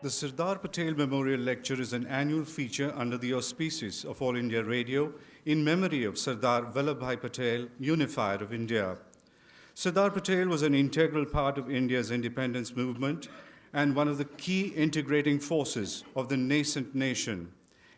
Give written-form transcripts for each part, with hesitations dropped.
The Sardar Patel Memorial Lecture is an annual feature under the auspices of All India Radio in memory of Sardar Vallabhbhai Patel, unifier of India. Sardar Patel was an integral part of India's independence movement and one of the key integrating forces of the nascent nation.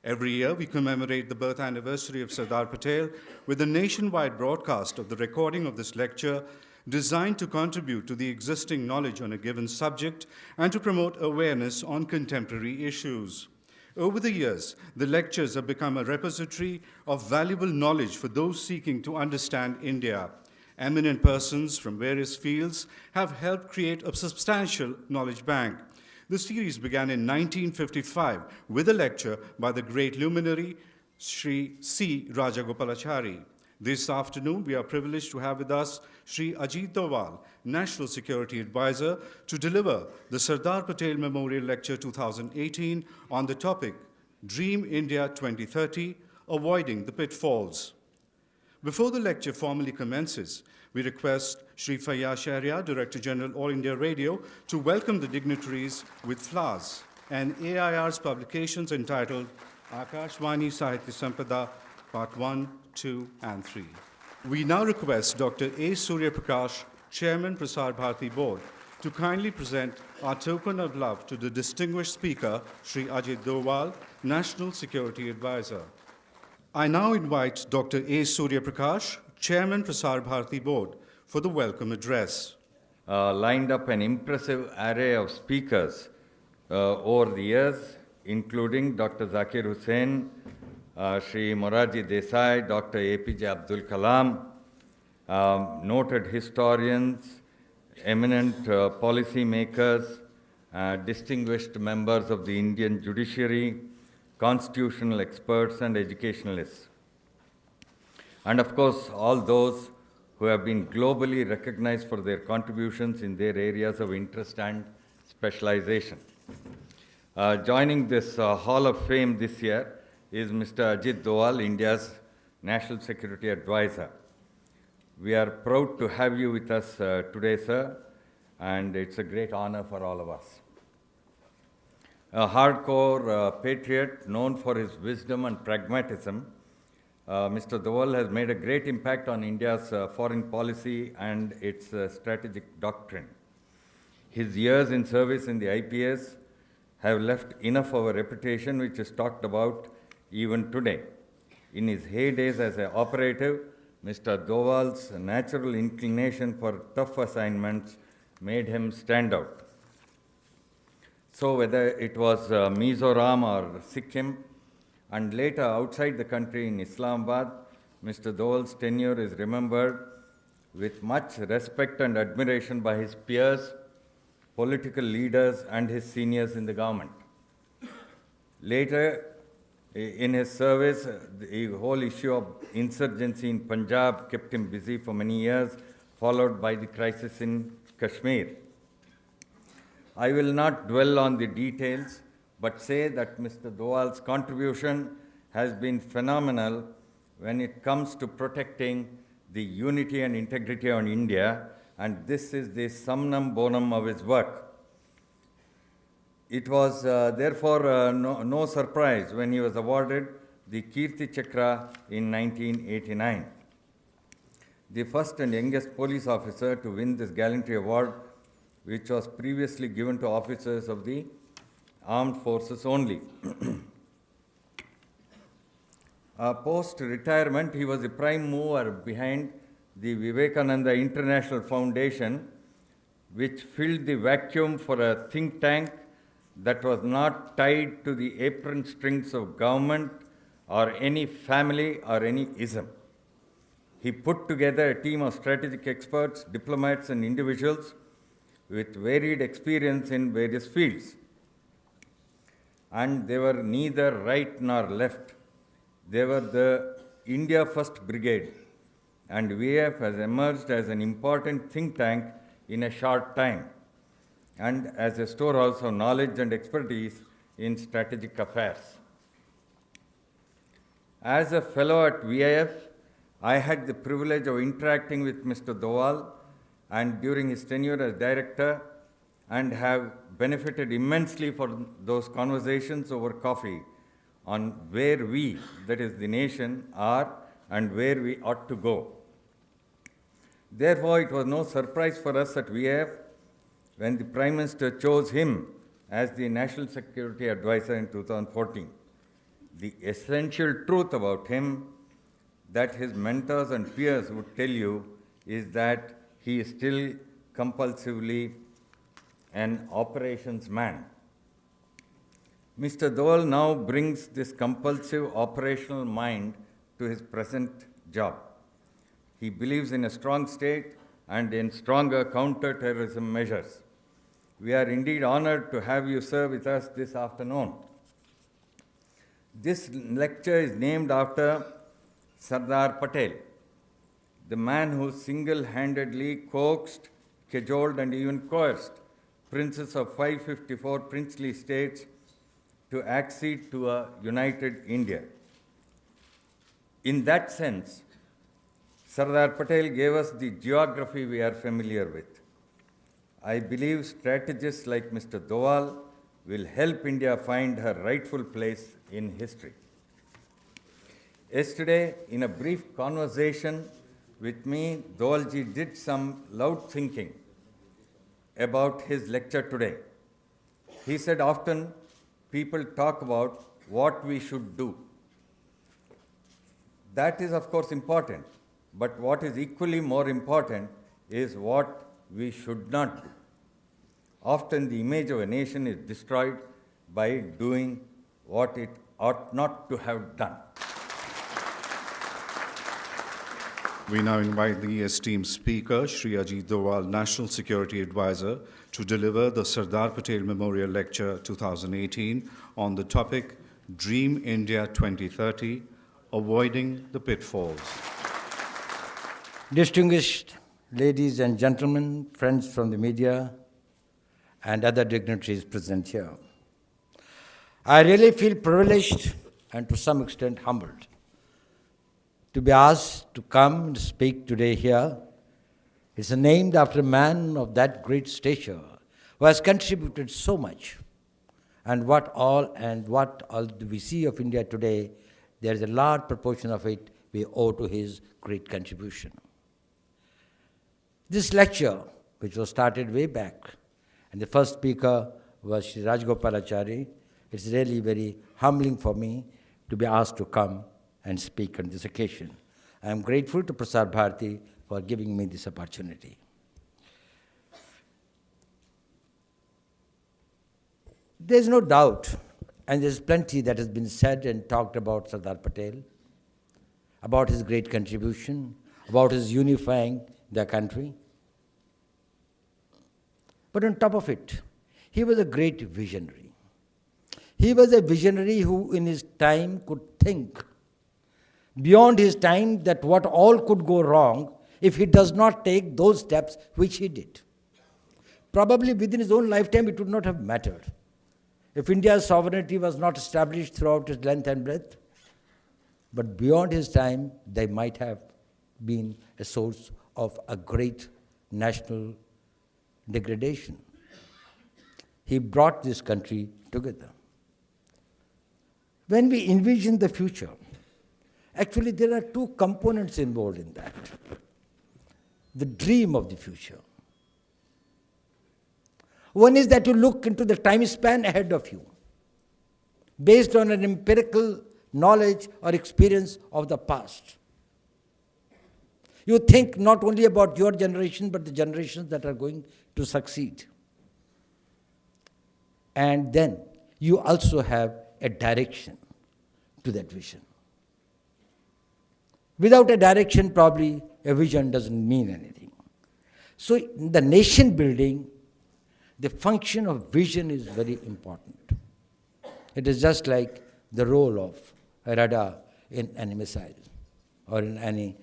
Every year, we commemorate the birth anniversary of Sardar Patel with a nationwide broadcast of the recording of this lecture designed to contribute to the existing knowledge on a given subject and to promote awareness on contemporary issues. Over the years, the lectures have become a repository of valuable knowledge for those seeking to understand India. Eminent persons from various fields have helped create a substantial knowledge bank. The series began in 1955 with a lecture by the great luminary Sri C. Rajagopalachari. This afternoon, we are privileged to have with us Sri Ajit Doval, National Security Advisor, to deliver the Sardar Patel Memorial Lecture 2018 on the topic, Dream India 2030, Avoiding the Pitfalls. Before the lecture formally commences, we request Sri Fayyaz Shahryar, Director General, All India Radio, to welcome the dignitaries with flowers and AIR's publications entitled Akashvani Sahitya Sampada, Part 1, 2, and 3. We now request Dr. A. Surya Prakash, Chairman, Prasar Bharati Board, to kindly present our token of love to the distinguished speaker, Sri Ajit Doval, National Security Advisor. I now invite Dr. A. Surya Prakash, Chairman, Prasar Bharati Board, for the welcome address. Lined up an impressive array of speakers over the years, including Dr. Zakir Hussain, Sri Morarji Desai, Dr. APJ Abdul Kalam, noted historians, eminent policy makers, distinguished members of the Indian judiciary, constitutional experts and educationalists. And of course, all those who have been globally recognized for their contributions in their areas of interest and specialization. Joining this Hall of Fame this year is Mr. Ajit Doval, India's National Security Advisor. We are proud to have you with us today, sir, and it's a great honor for all of us. A hardcore patriot known for his wisdom and pragmatism, Mr. Doval has made a great impact on India's foreign policy and its strategic doctrine. His years in service in the IPS have left enough of a reputation which is talked about even today. In his heydays as an operative, Mr. Doval's natural inclination for tough assignments made him stand out. So whether it was Mizoram or Sikkim, and later outside the country in Islamabad, Mr. Doval's tenure is remembered with much respect and admiration by his peers, political leaders, and his seniors in the government. Later, in his service, the whole issue of insurgency in Punjab kept him busy for many years, followed by the crisis in Kashmir. I will not dwell on the details, but say that Mr. Doval's contribution has been phenomenal when it comes to protecting the unity and integrity of India, and this is the summum bonum of his work. It was therefore no surprise when he was awarded the Kirti Chakra in 1989. The first and youngest police officer to win this gallantry award, which was previously given to officers of the armed forces only. Post-retirement, he was the prime mover behind the Vivekananda International Foundation, which filled the vacuum for a think tank that was not tied to the apron strings of government or any family or any ism. He put together a team of strategic experts, diplomats, and individuals with varied experience in various fields. And they were neither right nor left. They were the India First Brigade, and VF has emerged as an important think tank in a short time, and as a storehouse of knowledge and expertise in strategic affairs. As a fellow at VIF, I had the privilege of interacting with Mr. Doval, and during his tenure as director, and have benefited immensely from those conversations over coffee on where we, that is the nation, are and where we ought to go. Therefore, it was no surprise for us at VF when the Prime Minister chose him as the National Security Advisor in 2014. The essential truth about him that his mentors and peers would tell you is that he is still compulsively an operations man. Mr. Doval now brings this compulsive operational mind to his present job. He believes in a strong state and in stronger counter-terrorism measures. We are indeed honored to have you serve with us this afternoon. This lecture is named after Sardar Patel, the man who single-handedly coaxed, cajoled, and even coerced princes of 554 princely states to accede to a united India. In that sense, Sardar Patel gave us the geography we are familiar with. I believe strategists like Mr. Doval will help India find her rightful place in history. Yesterday, in a brief conversation with me, Dovalji did some loud thinking about his lecture today. He said often people talk about what we should do. That is, of course, important. But what is equally more important is what we should not do. Often the image of a nation is destroyed by doing what it ought not to have done. We now invite the esteemed speaker, Shri Ajit Doval, National Security Advisor, to deliver the Sardar Patel Memorial Lecture 2018 on the topic Dream India 2030, Avoiding the Pitfalls. Distinguished ladies and gentlemen, friends from the media, and other dignitaries present here. I really feel privileged and to some extent humbled to be asked to come and speak today here. It's named after a man of that great stature who has contributed so much. And what all we see of India today, there is a large proportion of it we owe to his great contribution. This lecture, which was started way back, and the first speaker was Shri Rajgopalachari, it's really very humbling for me to be asked to come and speak on this occasion. I am grateful to Prasar Bharati for giving me this opportunity. There's no doubt, and there's plenty that has been said and talked about Sardar Patel, about his great contribution, about his unifying the country. But on top of it, he was a great visionary. He was a visionary who in his time could think beyond his time that what all could go wrong if he does not take those steps which he did. Probably within his own lifetime it would not have mattered. If India's sovereignty was not established throughout its length and breadth, but beyond his time, they might have been a source of a great national degradation. He brought this country together. When we envision the future, actually there are two components involved in that. The dream of the future. One is that you look into the time span ahead of you, based on an empirical knowledge or experience of the past. You think not only about your generation, but the generations that are going to succeed. And then you also have a direction to that vision. Without a direction, probably a vision doesn't mean anything. So in the nation building, the function of vision is very important. It is just like the role of a radar in any missile or in any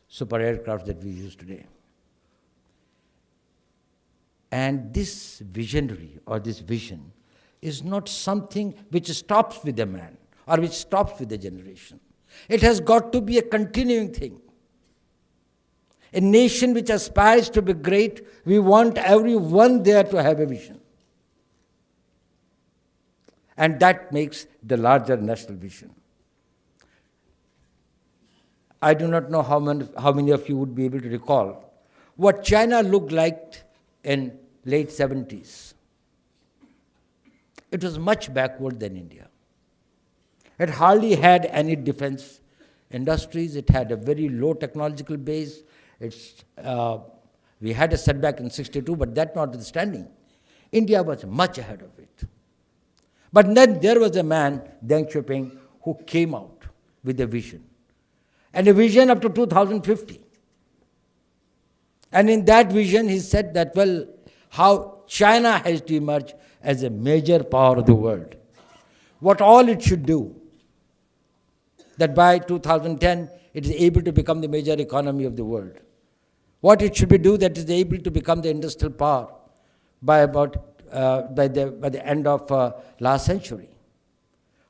super aircraft that we use today. And this visionary or this vision is not something which stops with a man or which stops with a generation. It has got to be a continuing thing. A nation which aspires to be great, we want everyone there to have a vision. And that makes the larger national vision. I do not know how many of you would be able to recall what China looked like in late 70s. It was much backward than India. It hardly had any defense industries. It had a very low technological base. We had a setback in 62, but that notwithstanding, India was much ahead of it. But then there was a man, Deng Xiaoping, who came out with a vision. And a vision up to 2050. And in that vision, he said that, well, how China has to emerge as a major power of the world. What all it should do, that by 2010, it is able to become the major economy of the world. What it should be do, that is able to become the industrial power by the end of last century.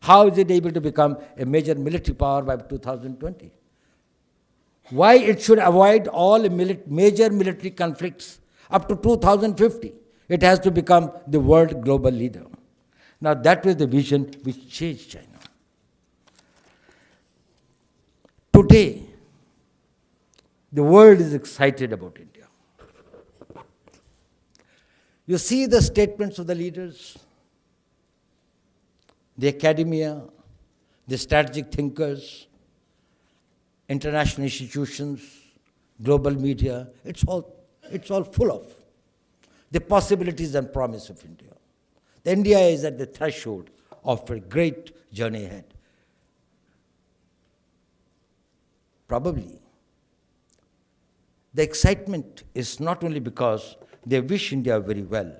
How is it able to become a major military power by 2020? Why it should avoid all major military conflicts up to 2050. It has to become the world global leader. Now that was the vision which changed China. Today, the world is excited about India. You see the statements of the leaders, the academia, the strategic thinkers, international institutions, global media, it's all full of the possibilities and promise of India. India is at the threshold of a great journey ahead. Probably, the excitement is not only because they wish India very well,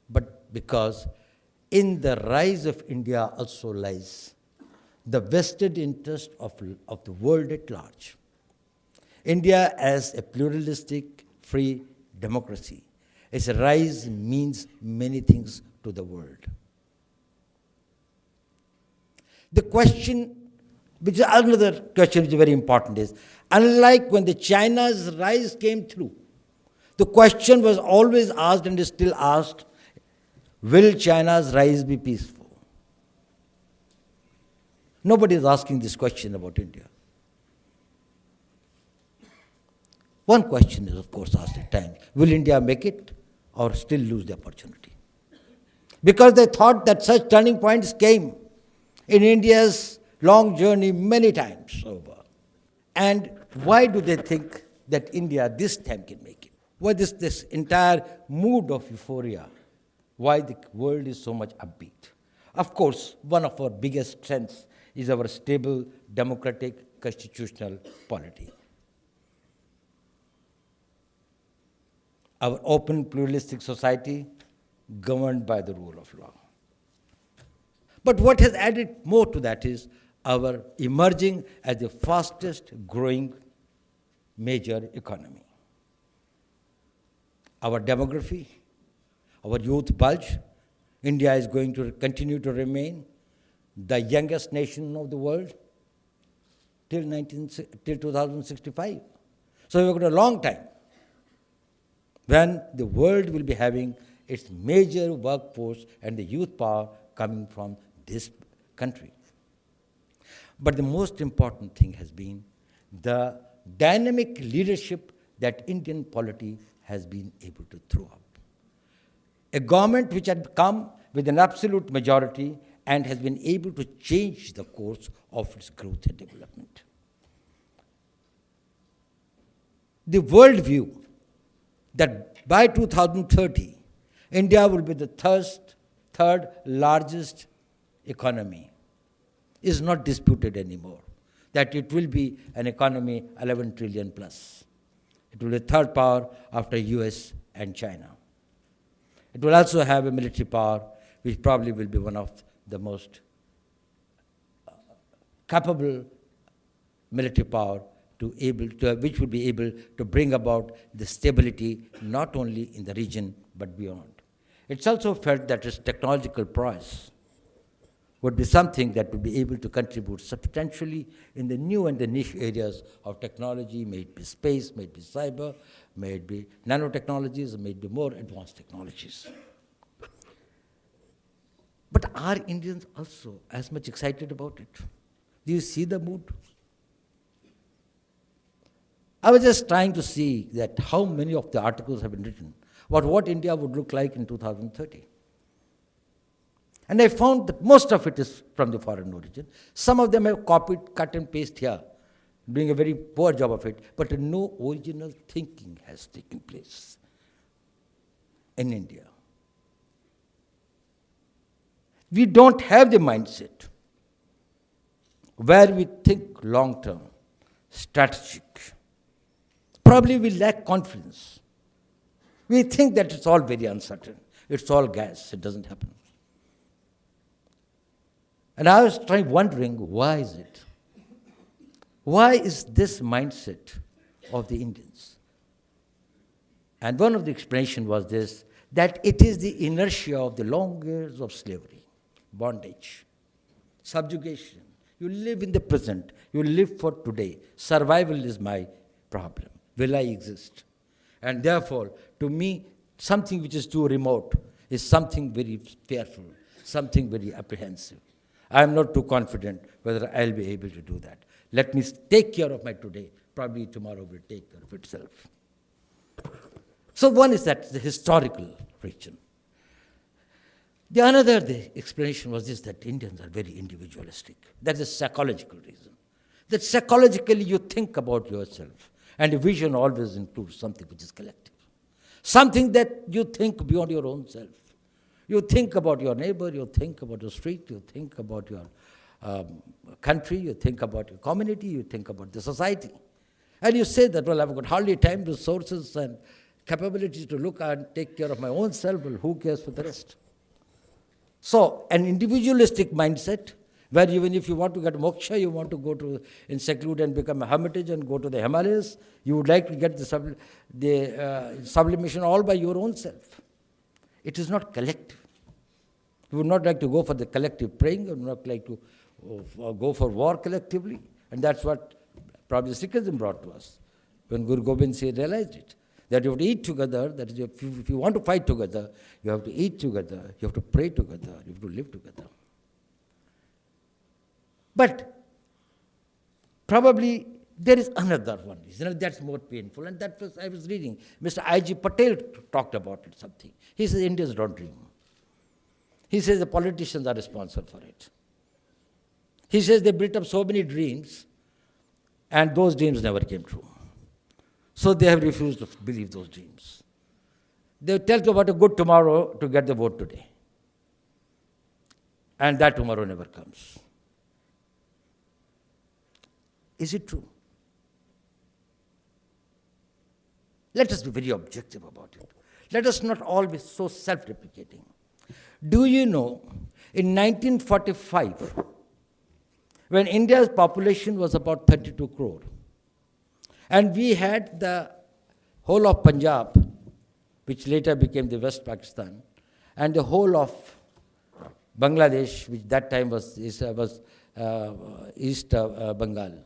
but because in the rise of India also lies the vested interest of the world at large. India as a pluralistic, free democracy, its rise means many things to the world. The question, which is another question which is very important, is unlike when the China's rise came through, the question was always asked and is still asked, will China's rise be peaceful? Nobody is asking this question about India. One question is, of course, asked at times, will India make it or still lose the opportunity? Because they thought that such turning points came in India's long journey many times over. And why do they think that India this time can make it? Why this entire mood of euphoria? Why the world is so much upbeat? Of course, one of our biggest strengths is our stable, democratic, constitutional polity. Our open, pluralistic society governed by the rule of law. But what has added more to that is our emerging as the fastest growing major economy. Our demography, our youth bulge, India is going to continue to remain the youngest nation of the world till 2065. So we've got a long time when the world will be having its major workforce and the youth power coming from this country. But the most important thing has been the dynamic leadership that Indian polity has been able to throw up. A government which had come with an absolute majority and has been able to change the course of its growth and development. The world view that by 2030, India will be the third largest economy is not disputed anymore. That it will be an economy 11 trillion plus. It will be the third power after US and China. It will also have a military power, which probably will be one of the most capable military power which will be able to bring about the stability not only in the region but beyond. It's also felt that its technological prowess would be something that would be able to contribute substantially in the new and the niche areas of technology, may it be space, may it be cyber, may it be nanotechnologies, may it be more advanced technologies. But are Indians also as much excited about it? Do you see the mood? I was just trying to see that how many of the articles have been written about what India would look like in 2030. And I found that most of it is from the foreign origin. Some of them have copied, cut and paste here, doing a very poor job of it, but no original thinking has taken place in India. We don't have the mindset where we think long-term, strategic. Probably we lack confidence. We think that it's all very uncertain. It's all gas. It doesn't happen. And I was wondering, why is it? Why is this mindset of the Indians? And one of the explanations was this, that it is the inertia of the long years of slavery, bondage, subjugation. You live in the present. You live for today. Survival is my problem. Will I exist? And therefore, to me, something which is too remote is something very fearful, something very apprehensive. I am not too confident whether I'll be able to do that. Let me take care of my today. Probably tomorrow will take care of itself. So one is that, the historical region. The explanation was this, that Indians are very individualistic. That's a psychological reason. That psychologically you think about yourself, and a vision always includes something which is collective. Something that you think beyond your own self. You think about your neighbor, you think about your street, you think about your country, you think about your community, you think about the society. And you say that, well, I've got hardly time, resources, and capabilities to look and take care of my own self. Well, who cares for the rest? So, an individualistic mindset, where even if you want to get moksha, you want to go to in seclude and become a hermitage and go to the Himalayas, you would like to get the sublimation all by your own self. It is not collective. You would not like to go for the collective praying, you would not like to go for war collectively. And that's what probably Sikhism brought to us, when Guru Gobind Singh realized it. That you have to eat together, that is, if you want to fight together, you have to eat together, you have to pray together, you have to live together. But probably there is another one reason that's more painful, and that was, I was reading, Mr. Ajit Patel talked about it something. He says Indians don't dream. He says the politicians are responsible for it. He says they built up so many dreams, and those dreams never came true. So they have refused to believe those dreams. They tell you about a good tomorrow to get the vote today. And that tomorrow never comes. Is it true? Let us be very objective about it. Let us not all be so self-deprecating. Do you know, in 1945, when India's population was about 32 crore, and we had the whole of Punjab, which later became the West Pakistan, and the whole of Bangladesh, which that time was East Bengal.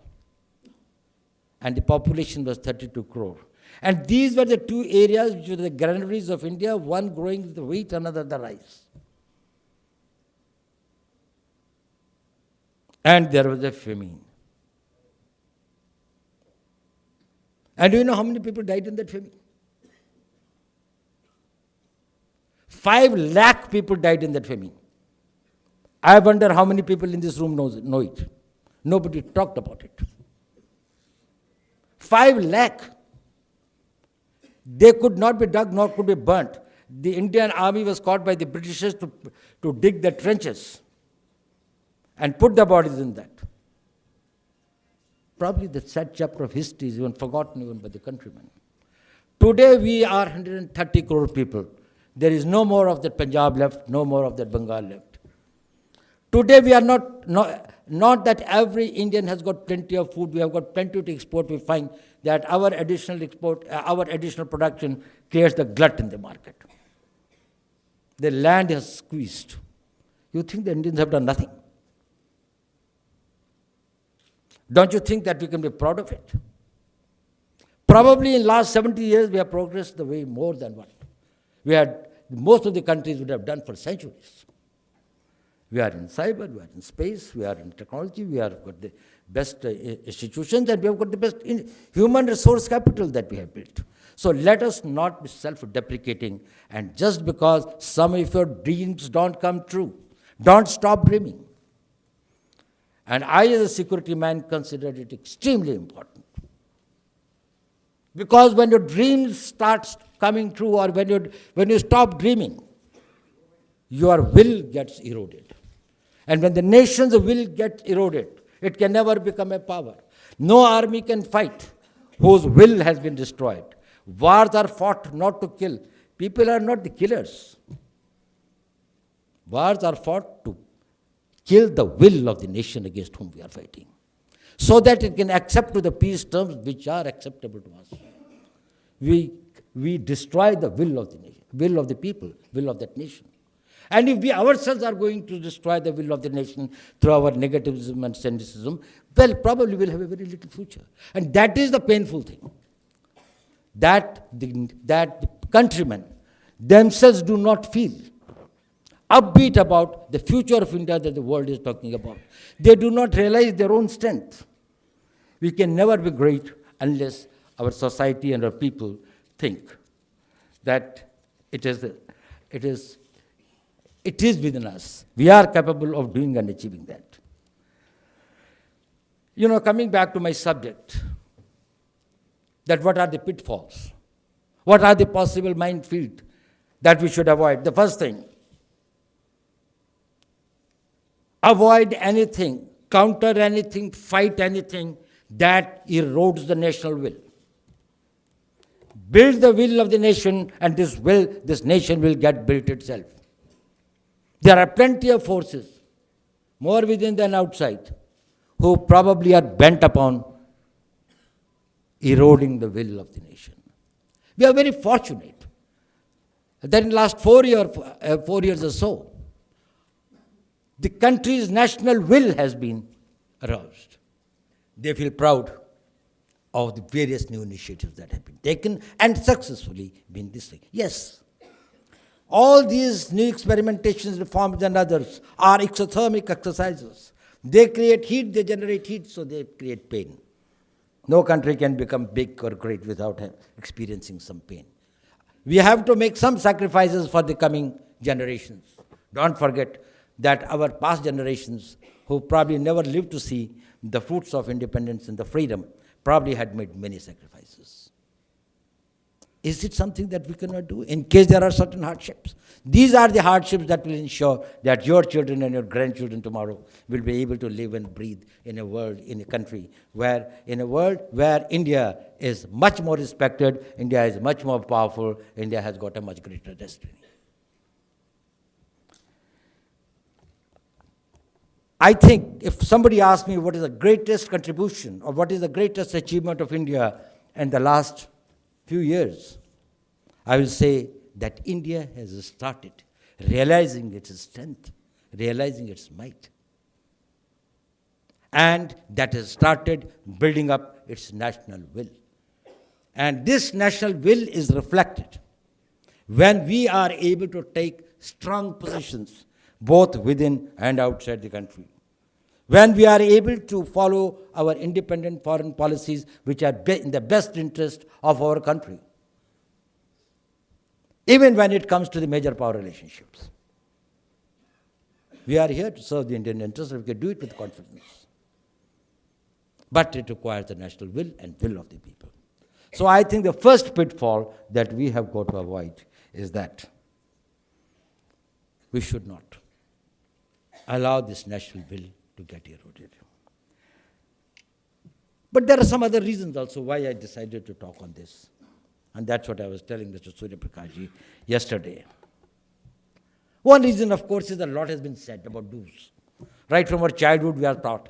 And the population was 32 crore. And these were the two areas which were the granaries of India, one growing the wheat, another the rice. And there was a famine. And do you know how many people died in that famine? 5 lakh people died in that famine. I wonder how many people in this room know it. Nobody talked about it. 5 lakh. They could not be dug nor could be burnt. The Indian army was caught by the Britishers to dig the trenches and put the bodies in that. Probably the sad chapter of history is even forgotten even by the countrymen. Today we are 130 crore people. There is no more of that Punjab left, no more of that Bengal left. Today we are not that every Indian has got plenty of food, we have got plenty to export. We find that our additional production creates the glut in the market. The land has squeezed. You think the Indians have done nothing? Don't you think that we can be proud of it? Probably in last 70 years, we have progressed the way more than what most of the countries would have done for centuries. We are in cyber, we are in space, we are in technology, we have got the best institutions, and we have got the best human resource capital that we have built. So let us not be self-deprecating, and just because some of your dreams don't come true, don't stop dreaming. And I, as a security man, considered it extremely important. Because when your dreams start coming true, or when you stop dreaming, your will gets eroded. And when the nation's will gets eroded, it can never become a power. No army can fight whose will has been destroyed. Wars are fought not to kill. People are not the killers. Wars are fought to kill the will of the nation against whom we are fighting, so that it can accept to the peace terms which are acceptable to us. We destroy the will of the nation, will of the people, will of that nation. And if we ourselves are going to destroy the will of the nation through our negativism and cynicism, well, probably we'll have a very little future. And that is the painful thing, that the countrymen themselves do not feel upbeat about the future of India that the world is talking about. They do not realize their own strength. We can never be great unless our society and our people think that it is within us. We are capable of doing and achieving that. Coming back to my subject, that what are the pitfalls? What are the possible minefields that we should avoid? The first thing, avoid anything, counter anything, fight anything that erodes the national will. Build the will of the nation, and this nation will get built itself. There are plenty of forces, more within than outside, who probably are bent upon eroding the will of the nation. We are very fortunate that in the last 4 years or so, the country's national will has been aroused. They feel proud of the various new initiatives that have been taken and successfully been this thing. Yes, all these new experimentations, reforms and others are exothermic exercises. They create heat, they generate heat, so they create pain. No country can become big or great without experiencing some pain. We have to make some sacrifices for the coming generations. Don't forget that our past generations, who probably never lived to see the fruits of independence and the freedom, probably had made many sacrifices. Is it something that we cannot do in case there are certain hardships? These are the hardships that will ensure that your children and your grandchildren tomorrow will be able to live and breathe in a world, in a country where India is much more respected, India is much more powerful, India has got a much greater destiny. I think if somebody asks me what is the greatest contribution or what is the greatest achievement of India in the last few years, I will say that India has started realizing its strength, realizing its might. And that has started building up its national will. And this national will is reflected when we are able to take strong positions both within and outside the country. When we are able to follow our independent foreign policies which are in the best interest of our country, even when it comes to the major power relationships. We are here to serve the Indian interest, and we can do it with confidence. But it requires the national will and will of the people. So I think the first pitfall that we have got to avoid is that we should not allow this national will to get eroded. But there are some other reasons also why I decided to talk on this. And that's what I was telling Mr. Surya Prakashji yesterday. One reason, of course, is that a lot has been said about do's. Right from our childhood, we are taught,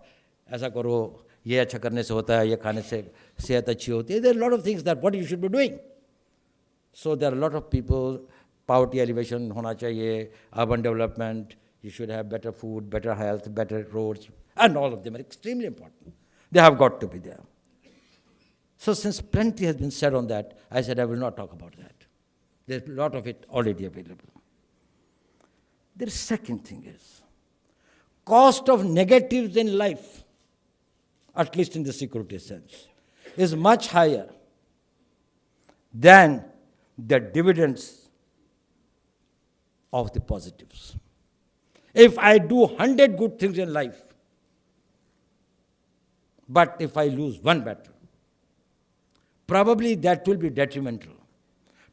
ऐसा करो, ये अच्छा करने से होता है, ये खाने से सेहत अच्छी होती है. There are a lot of things that what you should be doing. So there are a lot of people, poverty elevation होना चाहिए, urban development, you should have better food, better health, better roads, and all of them are extremely important. They have got to be there. So since plenty has been said on that, I said I will not talk about that. There's a lot of it already available. The second thing is, cost of negatives in life, at least in the security sense, is much higher than the dividends of the positives. If I do 100 good things in life, but if I lose one battle, probably that will be detrimental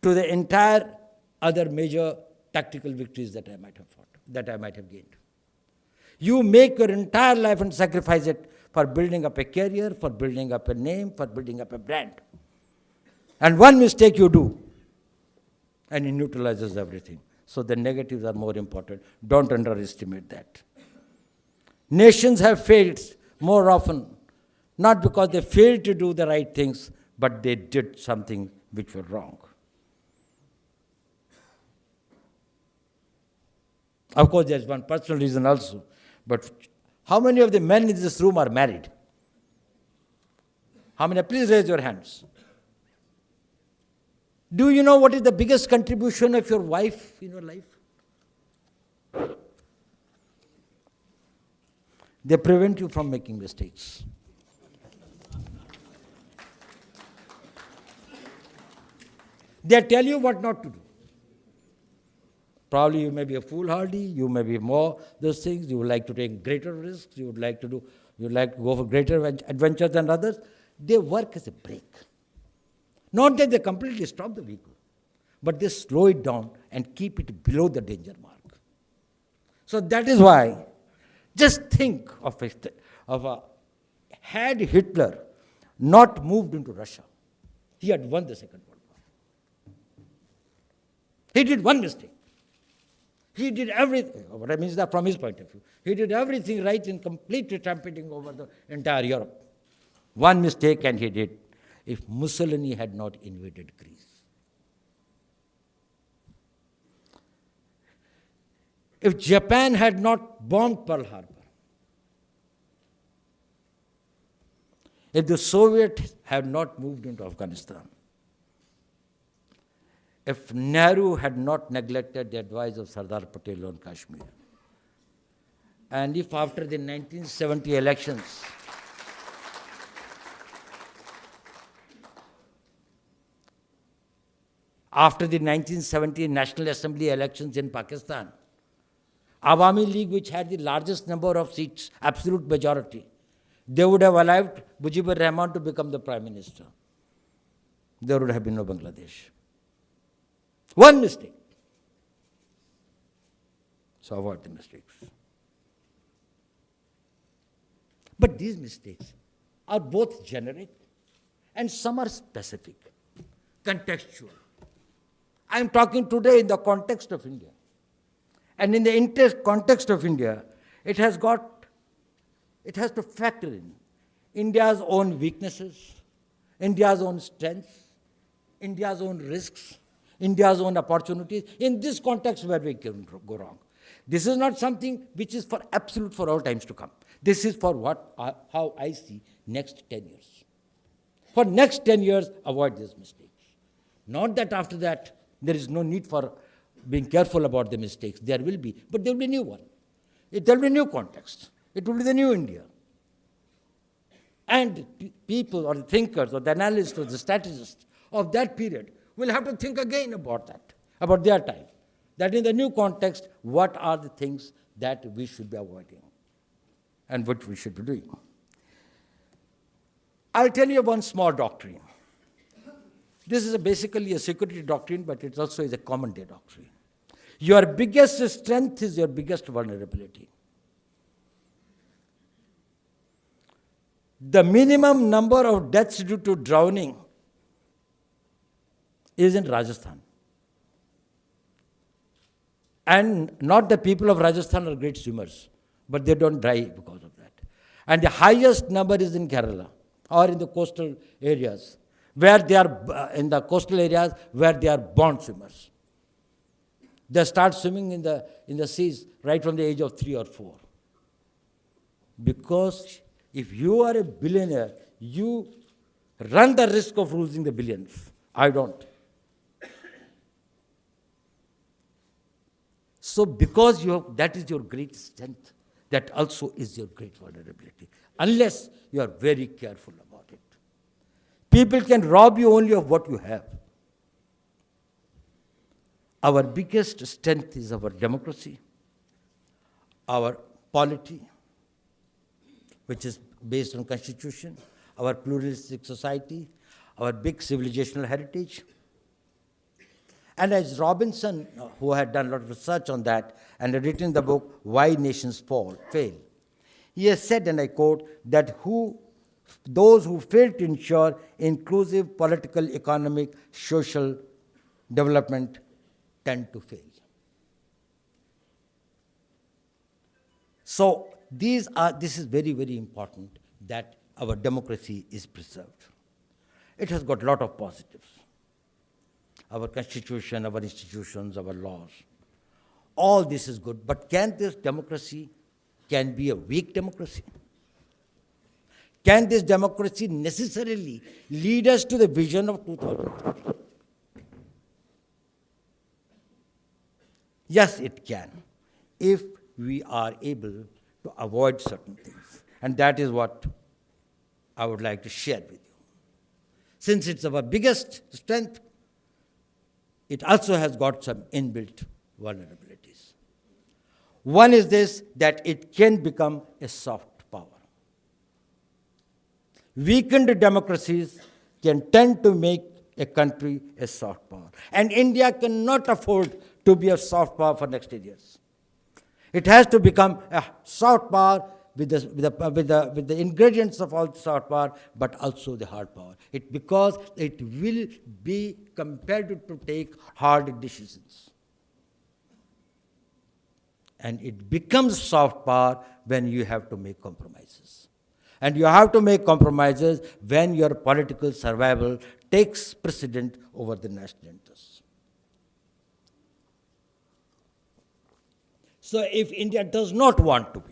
to the entire other major tactical victories that I might have fought, that I might have gained. You make your entire life and sacrifice it for building up a career, for building up a name, for building up a brand. And one mistake you do, and it neutralizes everything. So the negatives are more important. Don't underestimate that. Nations have failed more often, not because they failed to do the right things, but they did something which were wrong. Of course, there's one personal reason also. But how many of the men in this room are married? How many? Please raise your hands. Do you know what is the biggest contribution of your wife in your life? They prevent you from making mistakes. They tell you what not to do. Probably you may be a foolhardy, you may be more those things, you would like to take greater risks, you would like to go for greater adventures than others. They work as a brake. Not that they completely stop the vehicle, but they slow it down and keep it below the danger mark. So that is why, just think had Hitler not moved into Russia, he had won the Second World War. He did one mistake. He did everything, what I mean is that from his point of view, he did everything right in completely trumpeting over the entire Europe. One mistake and he did. If Mussolini had not invaded Greece. If Japan had not bombed Pearl Harbor. If the Soviets had not moved into Afghanistan. If Nehru had not neglected the advice of Sardar Patel on Kashmir. And if after the 1970 elections, after the 1970 National Assembly elections in Pakistan, Awami League, which had the largest number of seats, absolute majority, they would have allowed Mujibur Rahman to become the Prime Minister. There would have been no Bangladesh. One mistake. So avoid the mistakes. But these mistakes are both generic and some are specific, contextual. I am talking today in the context of India. And in the context of India, it has to factor in India's own weaknesses, India's own strengths, India's own risks, India's own opportunities. In this context where we can go wrong. This is not something which is for absolute for all times to come. This is for how I see next 10 years. For next 10 years, avoid these mistakes. Not that after that, there is no need for being careful about the mistakes. There will be, but there will be a new one. There will be a new context. It will be the new India. And people or the thinkers or the analysts or the strategists of that period will have to think again about that, about their time. That in the new context, what are the things that we should be avoiding and what we should be doing. I'll tell you one small doctrine. This is basically a security doctrine, but it also is a common day doctrine. Your biggest strength is your biggest vulnerability. The minimum number of deaths due to drowning is in Rajasthan. And not the people of Rajasthan are great swimmers, but they don't die because of that. And the highest number is in Kerala or in the coastal areas, where they are in the coastal areas where they are born swimmers. They start swimming in the seas right from the age of 3 or 4. Because If you are a billionaire, you run the risk of losing the billions. I don't. So because that is your great strength, that also is your great vulnerability, unless you are very careful about it. People can rob you only of what you have. Our biggest strength is our democracy, our polity, which is based on constitution, our pluralistic society, our big civilizational heritage. And as Robinson, who had done a lot of research on that and had written the book, Why Nations Fail, he has said, and I quote, that those who fail to ensure inclusive political, economic, social development tend to fail. So this is very, very important that our democracy is preserved. It has got a lot of positives. Our constitution, our institutions, our laws, all this is good. But can this democracy be a weak democracy? Can this democracy necessarily lead us to the vision of 2030? Yes, it can, if we are able to avoid certain things. And that is what I would like to share with you. Since it's our biggest strength, it also has got some inbuilt vulnerabilities. One is this, that it can become a soft power. Weakened democracies can tend to make a country a soft power. And India cannot afford to be a soft power for next 10 years. It has to become a soft power with the ingredients of all soft power, but also the hard power. Because it will be compelled to take hard decisions. And it becomes soft power when you have to make compromises. And you have to make compromises when your political survival takes precedent over the national interests. So if India does not want to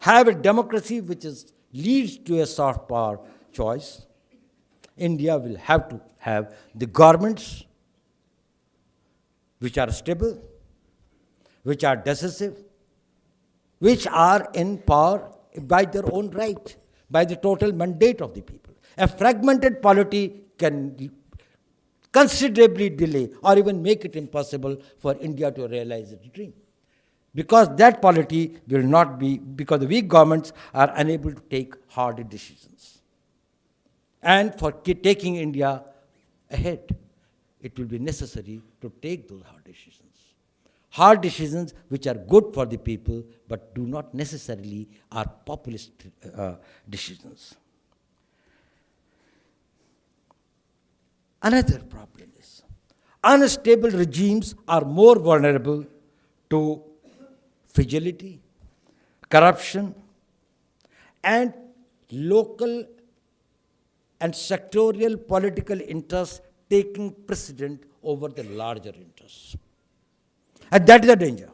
have a democracy which leads to a soft power choice, India will have to have the governments which are stable, which are decisive, which are in power by their own right, by the total mandate of the people. A fragmented polity can considerably delay or even make it impossible for India to realize its dream. Because that polity will not be, because the weak governments are unable to take hard decisions. And for taking India ahead, it will be necessary to take those hard decisions. Hard decisions which are good for the people, but do not necessarily are populist decisions. Another problem is, unstable regimes are more vulnerable to fragility, corruption, and local and sectorial political interests taking precedent over the larger interests. And that is a danger.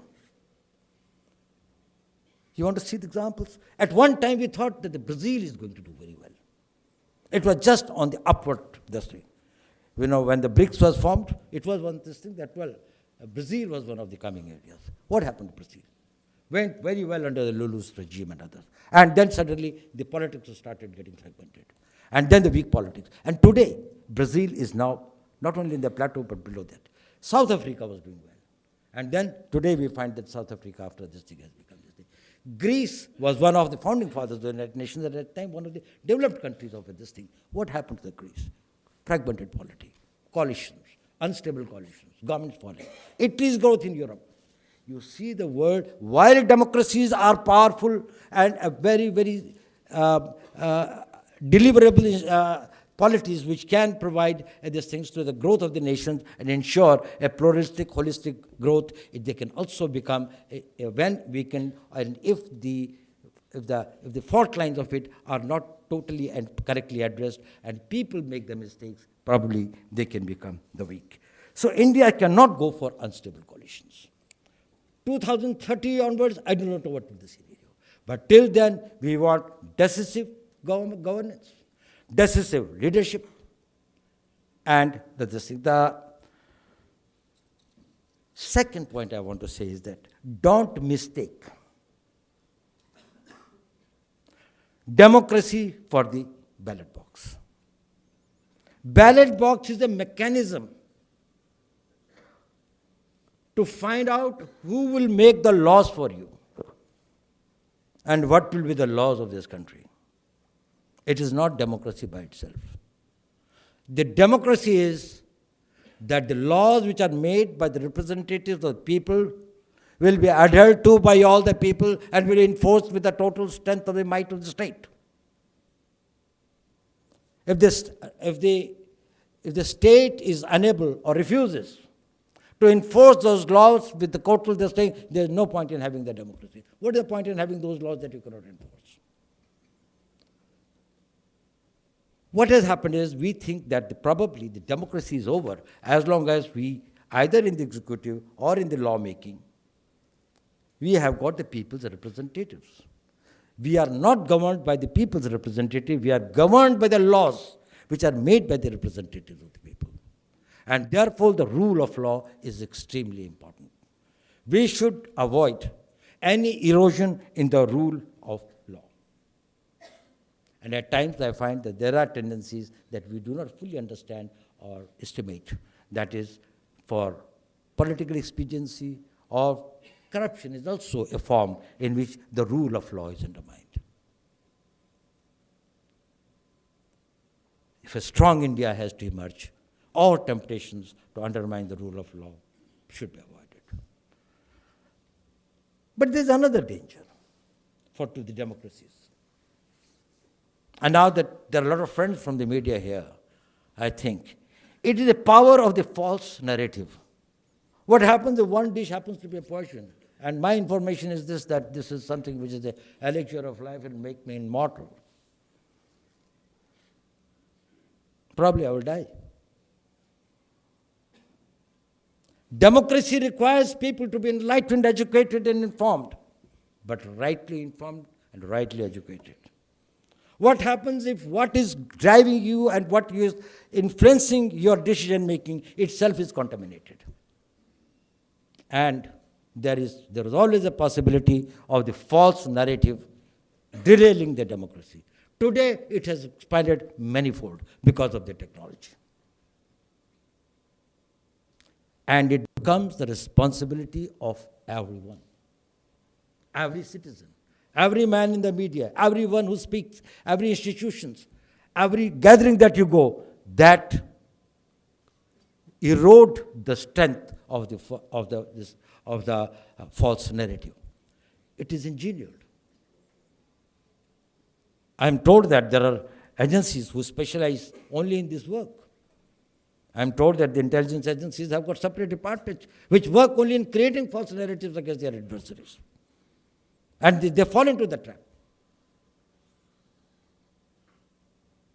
You want to see the examples? At one time we thought that the Brazil is going to do very well. It was just on the upward this way. You know, when the BRICS was formed, it was one of these things that, Brazil was one of the coming areas. What happened to Brazil? Went very well under the Lula's regime and others. And then suddenly the politics started getting fragmented. And then the weak politics. And today, Brazil is now not only in the plateau, but below that. South Africa was doing well. And then today we find that South Africa, after this thing, has become this thing. Greece was one of the founding fathers of the United Nations at that time, one of the developed countries of this thing. What happened to the Greece? Fragmented polity, coalitions, unstable coalitions, governments falling. Italy's growth in Europe. You see the world, while democracies are powerful and a very, very deliverable polities which can provide these things to the growth of the nations and ensure a pluralistic, holistic growth, they can also become, when we can, and if the fault lines of it are not totally and correctly addressed and people make the mistakes, probably they can become the weak. So India cannot go for unstable coalitions. 2030 onwards, I do not know what will be the scenario. But till then, we want decisive governance, decisive leadership, and the second point I want to say is that don't mistake democracy for the ballot box. Ballot box is a mechanism to find out who will make the laws for you and what will be the laws of this country. It is not democracy by itself. The democracy is that the laws which are made by the representatives of the people will be adhered to by all the people and will be enforced with the total strength of the might of the state. If the state is unable or refuses to enforce those laws with the total the state, there is no point in having the democracy. What is the point in having those laws that you cannot enforce? What has happened is we think that probably the democracy is over as long as we, either in the executive or in the lawmaking, we have got the people's representatives. We are not governed by the people's representative, we are governed by the laws which are made by the representatives of the people. And therefore the rule of law is extremely important. We should avoid any erosion in the rule of law. And at times I find that there are tendencies that we do not fully understand or estimate. That is, for political expediency or corruption is also a form in which the rule of law is undermined. If a strong India has to emerge, all temptations to undermine the rule of law should be avoided. But there's another danger to the democracies. And now that there are a lot of friends from the media here, I think it is the power of the false narrative. What happens if one dish happens to be a poison? And my information is this, that this is something which is the elixir of life and make me immortal. Probably I will die. Democracy requires people to be enlightened, educated, and informed, but rightly informed and rightly educated. What happens if what is driving you and what is influencing your decision making itself is contaminated? And there is always a possibility of the false narrative derailing the democracy. Today, it has expanded manifold because of the technology. And it becomes the responsibility of everyone, every citizen, every man in the media, everyone who speaks, every institutions, every gathering that you go, that erode the strength of the false narrative. It is engineered. I am told that there are agencies who specialize only in this work. I am told that the intelligence agencies have got separate departments which work only in creating false narratives against their adversaries. And they fall into the trap.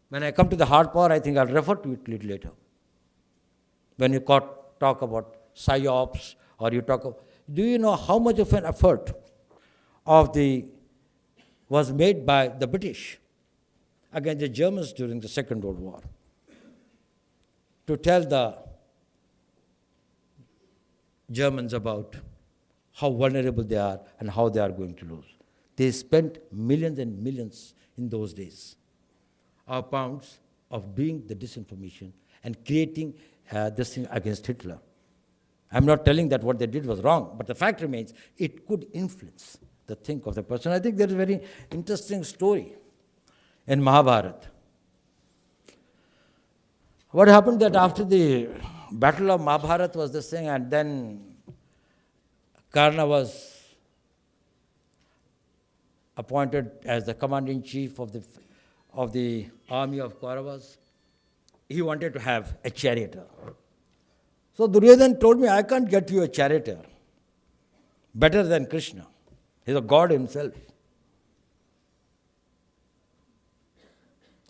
When I come to the hard power, I think I'll refer to it a little later. When you talk about psyops, or you talk about, do you know how much of an effort was made by the British against the Germans during the Second World War to tell the Germans about how vulnerable they are and how they are going to lose. They spent millions and millions in those days of pounds of doing the disinformation and creating this thing against Hitler. I'm not telling that what they did was wrong, but the fact remains it could influence the think of the person. I think there is a very interesting story in Mahabharata. What happened that after the Battle of Mahabharata was this thing, and then Karna was appointed as the commander-in-chief of the army of Kauravas. He wanted to have a charioteer. So Duryodhana told me, I can't get you a charioteer better than Krishna. He's a god himself.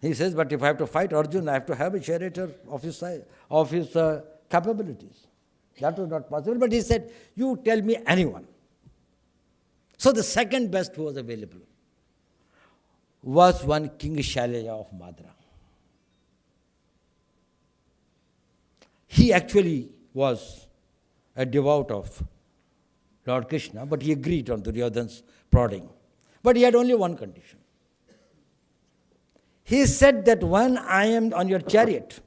He says, but if I have to fight Arjuna, I have to have a charioteer of his size, of his capabilities. That was not possible. But he said, you tell me anyone. So the second best who was available was one King Shailya of Madra. He actually was a devout of Lord Krishna, but he agreed on Duryodhana's prodding. But he had only one condition. He said that when I am on your chariot,